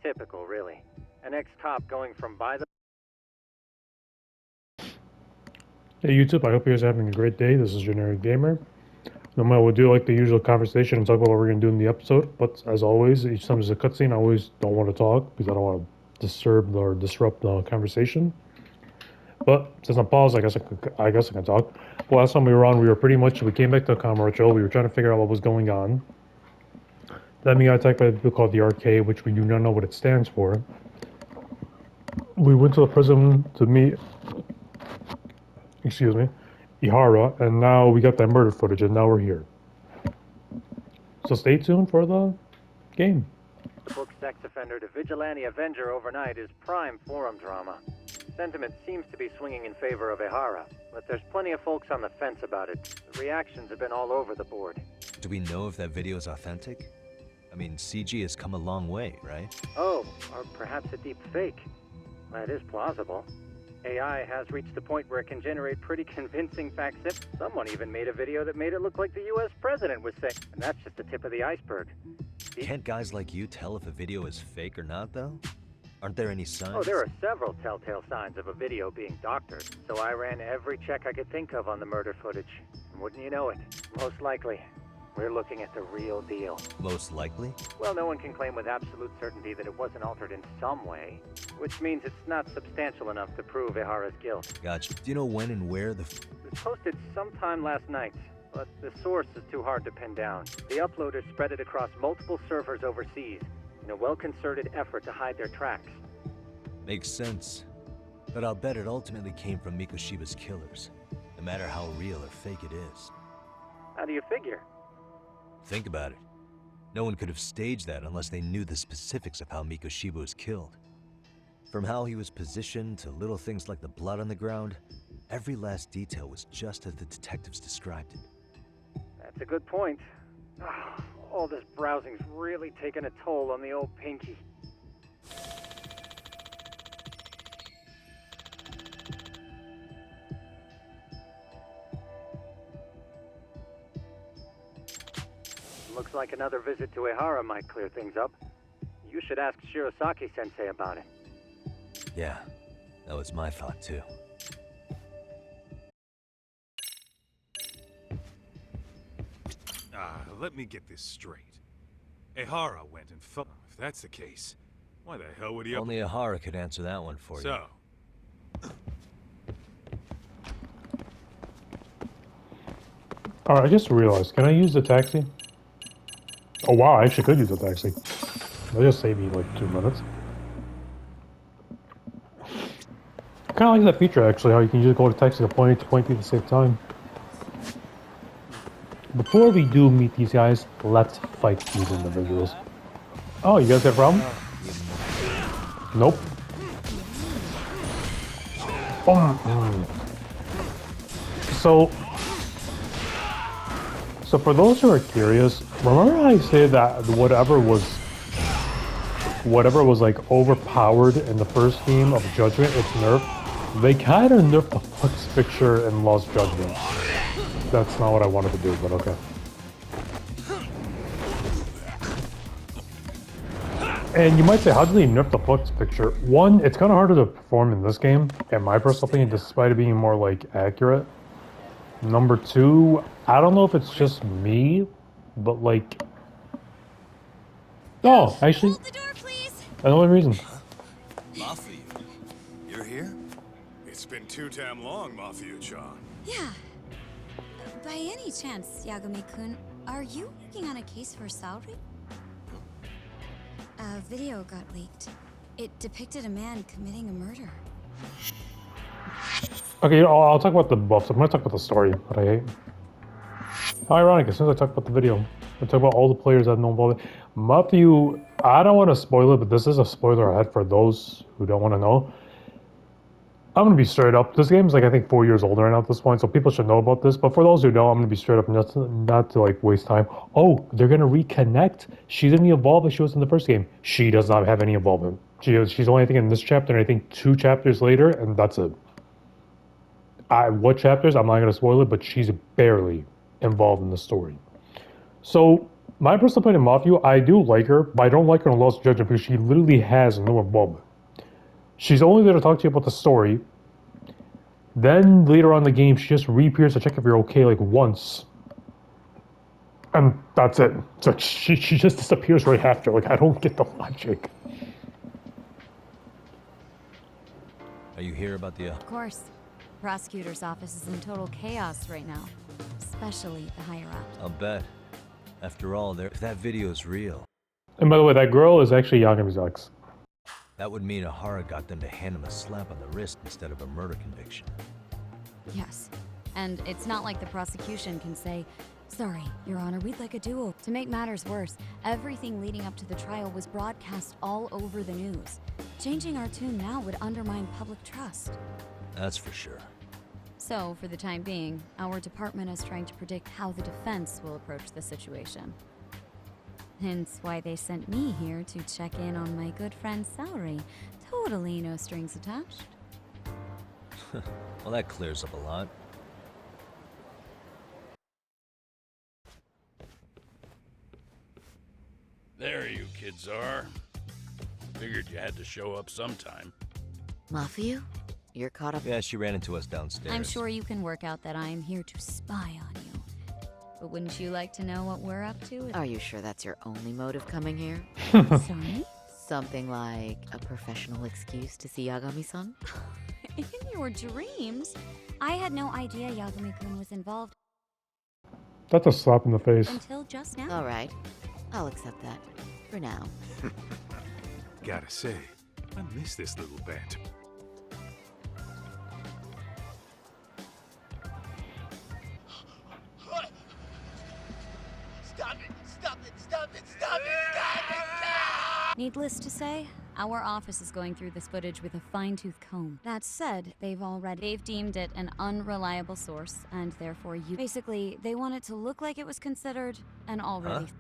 Typical, really. An ex-cop going from by the... Hey YouTube, I hope you guys are having a great day. This is Generic Gamer. Normally we'll do like the usual conversation and talk about what we're going to do in the episode, but as always, each time there's a cutscene, I always don't want to talk because I don't want to disturb or disrupt the conversation. But since I'm paused, I guess I can talk. Well, last time we were on, we came back to Kamurocho, we were trying to figure out what was going on. Then we got attacked by a people called the Arcade, which we do not know what it stands for. We went to the prison to meet Ihara, and now we got that murder footage, and now we're here. So stay tuned for the game. The book sex offender to vigilante avenger overnight is prime forum drama. Sentiment seems to be swinging in favor of Ihara, but there's plenty of folks on the fence about it. The reactions have been all over the board. Do we know if that video is authentic? I mean, CG has come a long way, right? Oh, or perhaps a deep fake. That is plausible. AI has reached the point where it can generate pretty convincing facsimiles. Someone even made a video that made it look like the US president was saying, and that's just the tip of the iceberg. Can't guys like you tell if a video is fake or not, though? Aren't there any signs? Oh, there are several telltale signs of a video being doctored. So I ran every check I could think of on the murder footage. And wouldn't you know it, most likely, we're looking at the real deal. Most likely? Well, no one can claim with absolute certainty that it wasn't altered in some way, which means it's not substantial enough to prove Ihara's guilt. Gotcha. Do you know when and where the... It was posted sometime last night, but the source is too hard to pin down. The uploaders spread it across multiple servers overseas in a well-concerted effort to hide their tracks. Makes sense. But I'll bet it ultimately came from Mikoshiba's killers, no matter how real or fake it is. How do you figure? Think about it. No one could have staged that unless they knew the specifics of how Mikoshiba was killed. From how he was positioned to little things like the blood on the ground, every last detail was just as the detectives described it. That's a good point. All this browsing's really taken a toll on the old pinky. Looks like another visit to Ihara might clear things up. You should ask Shirosaki-sensei about it. Yeah, that was my thought too. Let me get this straight. Ihara went and fought. If that's the case, why the hell would he... Only Ihara could answer that one for you. So... Alright, I just realized, can I use the taxi? Oh wow, I actually could use the taxi. That just saved me like 2 minutes. Kinda like that feature actually, how you can just go to taxi to point A to point B at the same time. Before we do meet these guys, let's fight these individuals. Oh, you guys got a problem? Nope. So for those who are curious, remember how I said that whatever was like overpowered in the first game of Judgment, it's nerfed? They kind of nerfed the Flux picture in Lost Judgment. That's not what I wanted to do, but okay. And you might say, how did they nerf the Flux picture? One, it's kind of harder to perform in this game, in my personal opinion, despite it being more like accurate. Number two, I don't know if it's just me, but like... Oh, actually, Hold the door, please. another reason. Mafia, you're here? It's been too damn long, Mafia-chan. Yeah. By any chance, Yagami-kun, are you working on a case for salary? A video got leaked. It depicted a man committing a murder. Okay, I'll talk about the buffs. I'm going to talk about the story, but I hate. How ironic, as soon as I talk about the video, I talk about all the players that know involved. Matthew, I don't want to spoil it, but this is a spoiler ahead for those who don't want to know. I'm going to be straight up. This game is like, I think, 4 years old right now at this point, so people should know about this. But for those who don't, I'm going to be straight up, not to like waste time. Oh, they're going to reconnect. She's going to be involved as she was in the first game. She does not have any involvement. She's only, I think, in this chapter, and I think 2 chapters later, and that's it. What chapters? I'm not going to spoil it, but she's barely involved in the story. So, My personal opinion, Mafia, I do like her, but I don't like her in Lost Judgment because she literally has no involvement. She's only there to talk to you about the story. Then later on in the game, she just reappears to check if you're okay like once. And that's it. It's like she just disappears right after. Like, I don't get the logic. Are you here about the, Of course. Prosecutor's office is in total chaos right now, especially the higher up. I'll bet. After all, if that video's real, And by the way, that girl is actually Yagami's ex. that would mean Ahara got them to hand him a slap on the wrist instead of a murder conviction. Yes. And it's not like the prosecution can say, "Sorry, Your Honor, we'd like a duo." To make matters worse, everything leading up to the trial was broadcast all over the news. Changing our tune now would undermine public trust. That's for sure. So, for the time being, our department is trying to predict how the defense will approach the situation. Hence why they sent me here to check in on my good friend's salary. Totally no strings attached. Well, that clears up a lot. There you kids are. Figured you had to show up sometime. Mafia? You're caught up. Yeah, she ran into us downstairs. I'm sure you can work out that I am here to spy on you. But wouldn't you like to know what we're up to? Are you sure that's your only motive coming here? Sorry? Something like a professional excuse to see Yagami-san? In your dreams? I had no idea Yagami-kun was involved That's a slap in the face. until just now. All right. I'll accept that. For now. Gotta say, I miss this little banter. Needless to say, our office is going through this footage with a fine-tooth comb. That said, they've deemed it an unreliable source, and therefore basically, they want it to look like it was considered an already... Huh?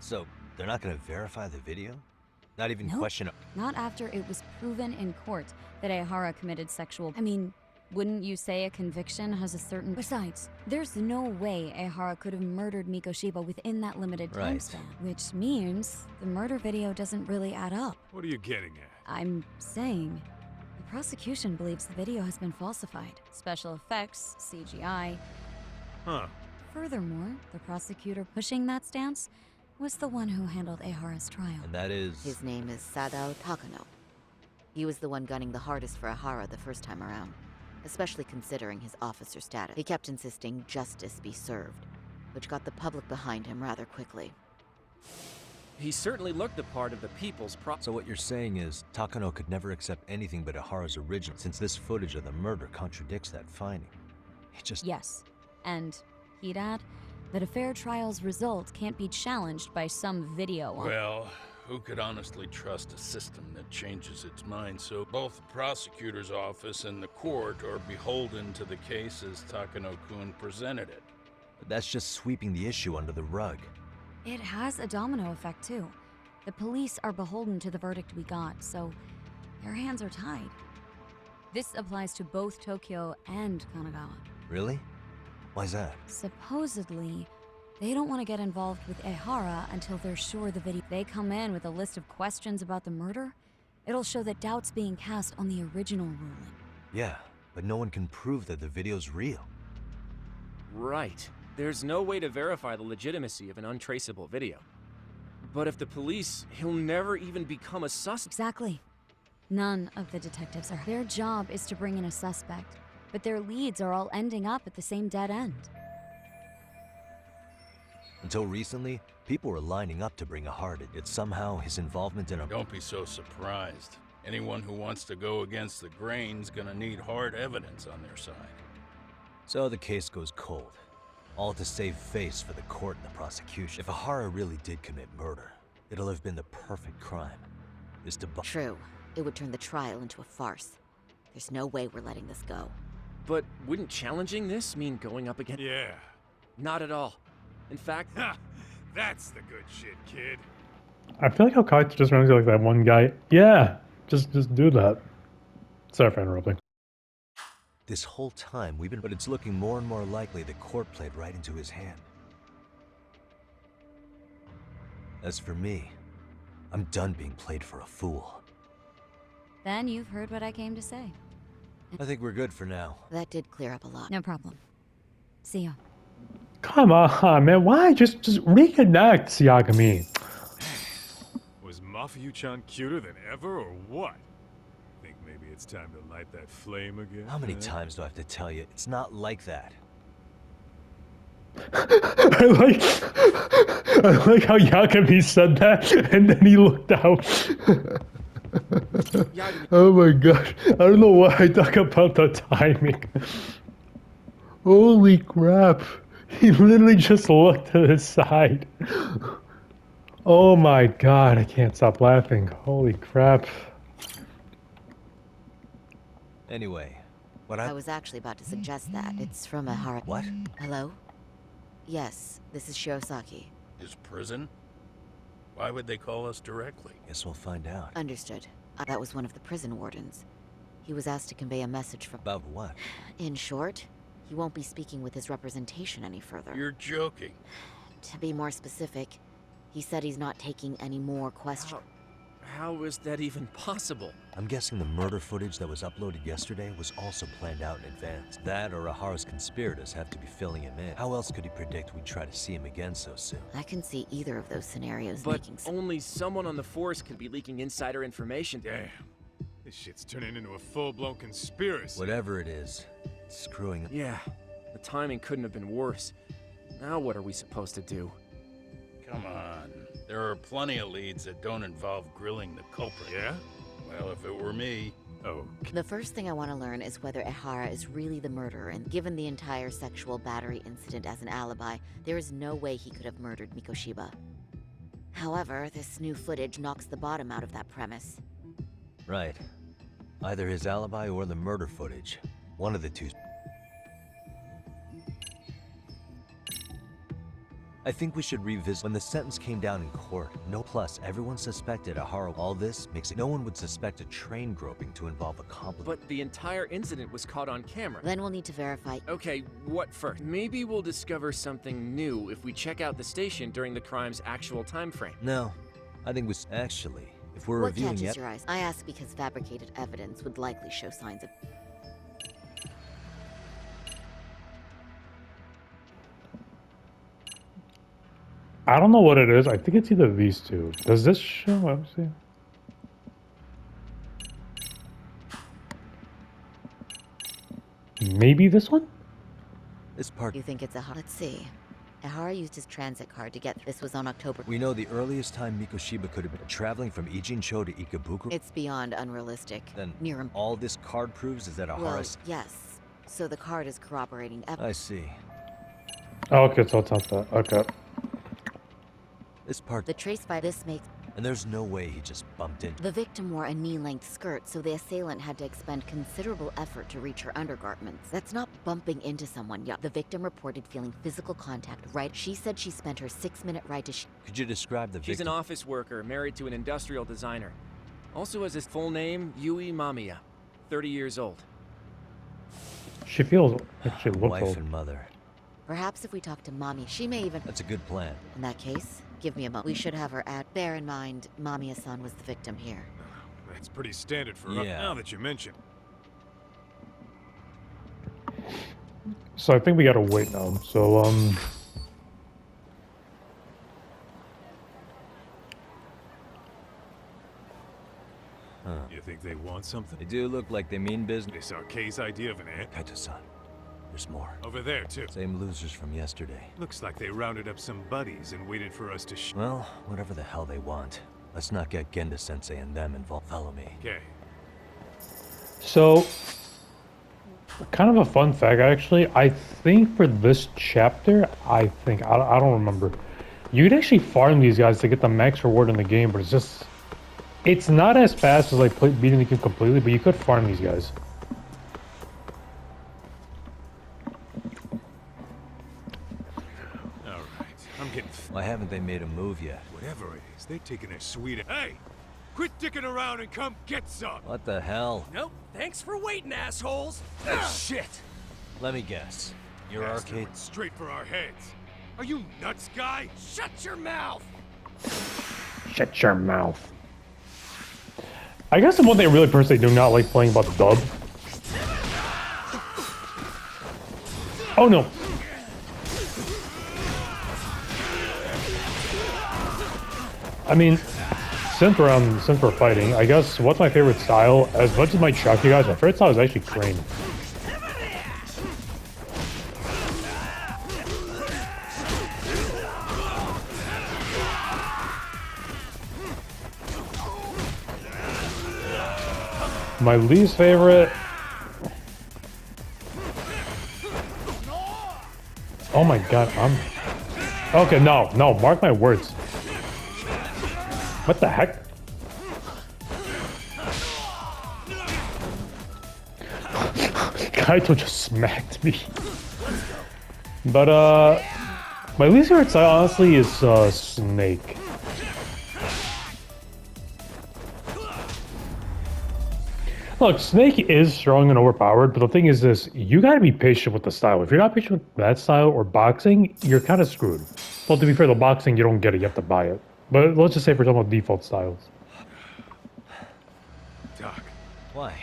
So, they're not gonna verify the video? Not even Nope. question... Not after it was proven in court that Ehara committed sexual... I mean, wouldn't you say a conviction has a certain... Besides, there's no way Ehara could have murdered Mikoshiba within that limited time Right. span. Which means the murder video doesn't really add up. What are you getting at? I'm saying, the prosecution believes the video has been falsified. Special effects, CGI. Huh. Furthermore, the prosecutor pushing that stance was the one who handled Ehara's trial. And that is... His name is Sadao Takano. He was the one gunning the hardest for Ahara the first time around, especially considering his officer status. He kept insisting justice be served, which got the public behind him rather quickly. He certainly looked the part of the people's So what you're saying is, Takano could never accept anything but Ahara's original, since this footage of the murder contradicts that finding. It just... Yes, and he'd add that a fair trial's result can't be challenged by some video on... Well, who could honestly trust a system that changes its mind? So both the prosecutor's office and the court are beholden to the case as Takano-kun presented it. But that's just sweeping the issue under the rug. It has a domino effect, too. The police are beholden to the verdict we got, so their hands are tied. This applies to both Tokyo and Kanagawa. Really? Why's that? Supposedly, they don't want to get involved with Ehara until they're sure the video... They come in with a list of questions about the murder. It'll show that doubt's being cast on the original ruling. Yeah, but no one can prove that the video's real. Right. There's no way to verify the legitimacy of an untraceable video. But if the police, he'll never even become a suspect. Exactly. None of the detectives are... Their job is to bring in a suspect, but their leads are all ending up at the same dead end. Until recently, people were lining up to bring Ahara. Yet somehow his involvement in a... Don't be so surprised. Anyone who wants to go against the grain's gonna need hard evidence on their side. So the case goes cold. All to save face for the court and the prosecution. If Ahara really did commit murder, it'll have been the perfect crime. Is to... True. It would turn the trial into a farce. There's no way we're letting this go. But wouldn't challenging this mean going up against... Yeah. Not at all. In fact... Ha! That's the good shit, kid. I feel like how Kaito just reminds me like that one guy. Yeah, just do that. Sorry for interrupting. This whole time we've been... But it's looking more and more likely the court played right into his hand. As for me, I'm done being played for a fool. Then you've heard what I came to say. I think we're good for now. That did clear up a lot. No problem. See ya. Come on, man. Why? Just reconnect, Siagami. Was Mafiu-chan cuter than ever, or what? Think maybe it's time to light that flame again? How many times do I have to tell you? It's not like that. I like how Yagami said that, and then he looked out. Oh my gosh. I don't know why I talk about the timing. Holy crap. He literally just looked to the side. Oh my god, I can't stop laughing. Holy crap. Anyway, I was actually about to suggest that. It's from a Hara. What? Hello? Yes, this is Shirosaki. His prison? Why would they call us directly? Guess we'll find out. Understood. That was one of the prison wardens. He was asked to convey a message from... About what? In short, he won't be speaking with his representation any further. You're joking. To be more specific, he said he's not taking any more questions. How is that even possible? I'm guessing the murder footage that was uploaded yesterday was also planned out in advance. That or Ahara's conspirators have to be filling him in. How else could he predict we'd try to see him again so soon? I can see either of those scenarios But making sense. only someone on the force can be leaking insider information. Damn. This shit's turning into a full-blown conspiracy. Whatever it is, it's screwing up. Yeah, the timing couldn't have been worse. Now what are we supposed to do? Come on. There are plenty of leads that don't involve grilling the culprit. Yeah? Well, if it were me... Oh. The first thing I want to learn is whether Ehara is really the murderer, and given the entire sexual battery incident as an alibi, there is no way he could have murdered Mikoshiba. However, this new footage knocks the bottom out of that premise. Right. Either his alibi or the murder footage. One of the two. I think we should revisit when the sentence came down in court. No plus, everyone suspected Ahara. All this makes it no one would suspect a train groping to involve a complice. But the entire incident was caught on camera. Then we'll need to verify. Okay, what first? Maybe we'll discover something new if we check out the station during the crime's actual time frame. No, I think we actually, if we're What reviewing catches yet. your eyes? I ask because fabricated evidence would likely show signs of... I don't know what it is. I think it's either these two. Does this show? Let me see. Maybe this one? This part. You think it's a... Let's see. Ehara used his transit card to get... This was on October... We know the earliest time Mikoshiba could have been traveling from Ijincho to Ikebukuro. It's beyond unrealistic. Then Near him. all this card proves is that Well, Ahara's... yes. So the card is corroborating I evidence. see. Oh, okay, so it's not that. Okay. This part. The trace by this makes... And there's no way he just bumped into. The victim wore a knee-length skirt, so the assailant had to expend considerable effort to reach her undergarments. That's not bumping into someone yet. The victim reported feeling physical contact, right? She said she spent her 6-minute ride to... Could you describe the She's victim? an office worker married to an industrial designer. Also has his full name, Yui Mamiya. 30 years old. She feels like she looks Wife old. and mother. Perhaps if we talk to Mommy, she may even... That's a good plan. In that case, give me a moment. We should have her at... Bear in mind, Mamiya-san was the victim here. That's pretty standard for Yeah. now that you mention. So I think we gotta wait now. So, You think they want something? They do look like they mean business. This our K's idea of an ant? Kaito-san, there's more. Over there, too. Same losers from yesterday. Looks like they rounded up some buddies and waited for us to Well, whatever the hell they want. Let's not get Genda-sensei and them involved. Follow me. Okay. so kind of a fun fact, actually. I think for this chapter, I don't remember. You could actually farm these guys to get the max reward in the game, but it's not as fast as like beating the game completely, but you could farm these guys. All right. I'm getting... Why haven't they made a move yet? Whatever it is, they're taking their sweet... Hey! Quit dicking around and come get some! What the hell? Nope, thanks for waiting, assholes! Shit! Let me guess. Your Bastard arcade... went straight for our heads. Are you nuts, guy? Shut your mouth! Shut your mouth. I guess the one thing I really personally do not like playing about the dub. Oh no. I mean, since we're fighting, I guess what's my favorite style? As much as it might shock you guys, my favorite style is actually Crane. My least favorite. Oh my god, okay, no, mark my words. What the heck? Kaito just smacked me. But, my least favorite style, honestly, is, Snake. Look, Snake is strong and overpowered, but the thing is this, you gotta be patient with the style. If you're not patient with that style or boxing, you're kind of screwed. Well, to be fair, the boxing, you don't get it, you have to buy it. But let's just say for example, default styles. Doc. Why?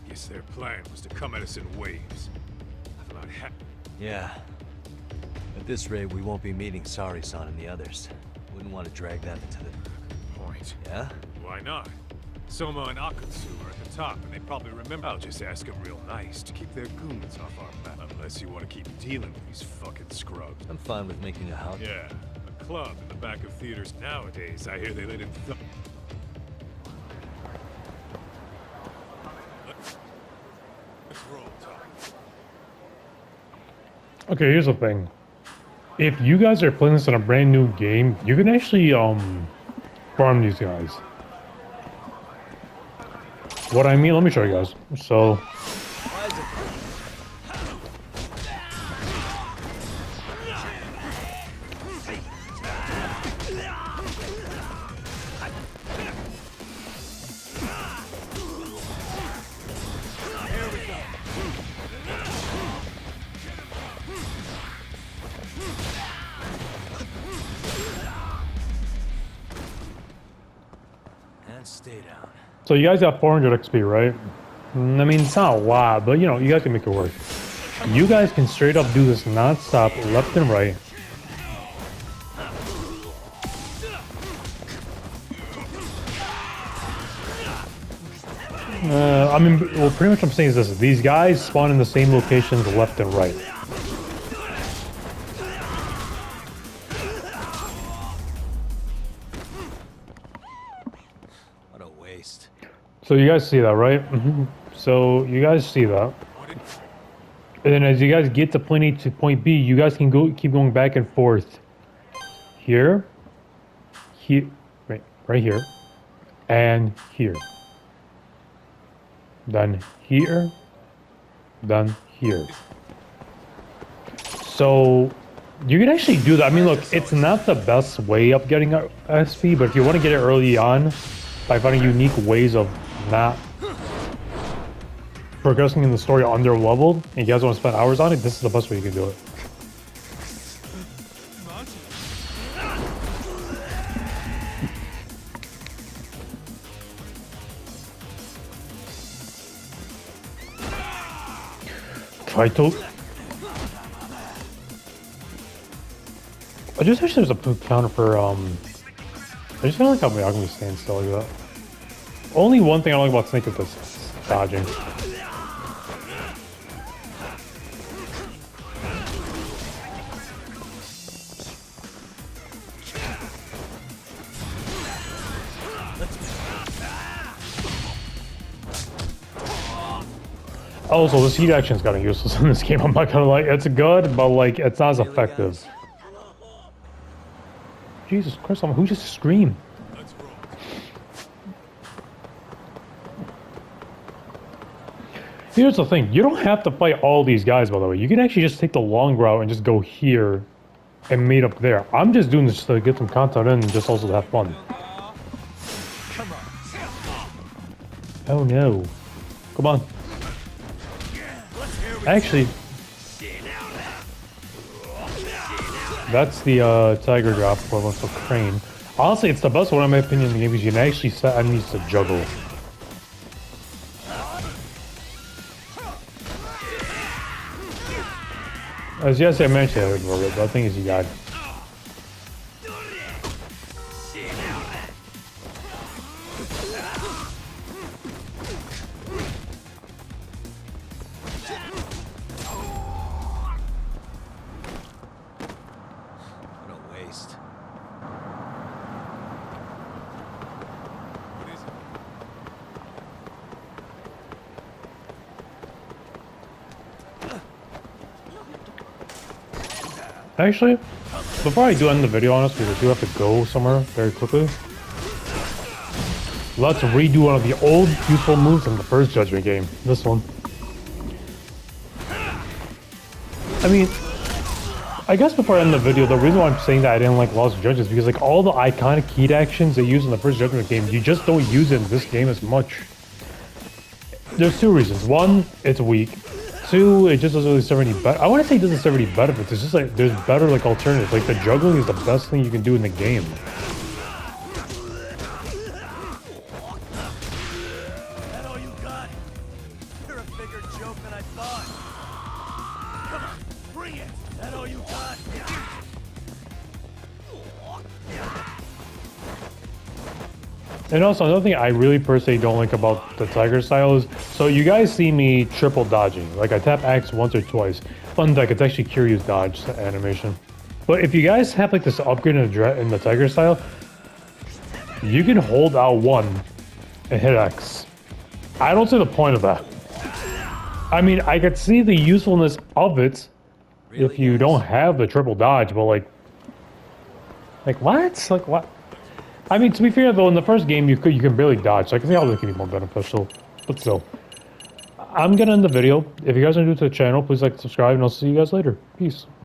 Guess their plan was to come at us in waves. I thought Yeah. At this rate, we won't be meeting Sari-san and the others. Wouldn't want to drag them into the... point. Yeah? Why not? Soma and Akatsu are at the top, and they probably remember. I'll just ask them real nice to keep their goons off our map. Unless you want to keep dealing with these fucking scrubs. I'm fine with making a house. Yeah, a club in the back of theaters nowadays. I hear they let in Let's roll, Doc. Okay, here's the thing. If you guys are playing this in a brand new game, you can actually, farm these guys. What I mean, let me show you guys. So... And stay down. So you guys got 400 XP, right? I mean, it's not a lot, but you know, you guys can make it work. You guys can straight up do this non-stop, left and right. I mean, well, pretty much what I'm saying is this. These guys spawn in the same locations, left and right. What a waste. So you guys see that, right? So you guys see that. And then as you guys get to point A to point B, you guys can keep going back and forth. Here. Here. Right here. And here. Then here. Then here. So you can actually do that. I mean, look, it's not the best way of getting SP, but if you want to get it early on by finding unique ways of not progressing in the story under leveled, and you guys want to spend hours on it, this is the best way you can do it. I just wish there's a poop counter for, I just feel like I'm gonna be staying still like that. Only one thing I don't like about Snake is this dodging. Also, this heat action's kind of useless in this game. I'm not gonna lie. It's good, but like, it's not as effective. Jesus Christ, who just screamed? Here's the thing. You don't have to fight all these guys, by the way. You can actually just take the long route and just go here and meet up there. I'm just doing this to get some content in and just also to have fun. Oh no. Come on. Actually, that's the tiger drop equivalent for crane. Honestly, it's the best one in my opinion in the game because you can actually set enemies to juggle. As yes, I mentioned it before, but the thing is you got. What a waste. What is it? Actually, before I do end the video on this, because I do have to go somewhere very quickly, let's redo one of the old useful moves from the first Judgment game. This one. I mean, I guess before I end the video, the reason why I'm saying that I didn't like Lost Judges is because like all the iconic keyed actions they use in the first Judgment game, you just don't use it in this game as much. There's two reasons. One, it's weak. Two, it just doesn't really serve any better. I want to say it doesn't serve any benefits. It's just like there's better like alternatives. Like the juggling is the best thing you can do in the game. That all you got? You're a bigger joke than I thought. Come on, bring it. That all you got? And also another thing I really personally don't like about the Tiger style is, so you guys see me triple dodging. Like I tap X once or twice. Fun fact, it's actually curious dodge animation. But if you guys have like this upgrade in the Tiger style, you can hold L1 and hit X. I don't see the point of that. I mean, I could see the usefulness of it if you don't have the triple dodge, but like what? Like what? I mean, to be fair though, in the first game you can barely dodge, so I can see how this can be more beneficial. But still, I'm gonna end the video. If you guys are new to the channel, please like, subscribe, and I'll see you guys later. Peace.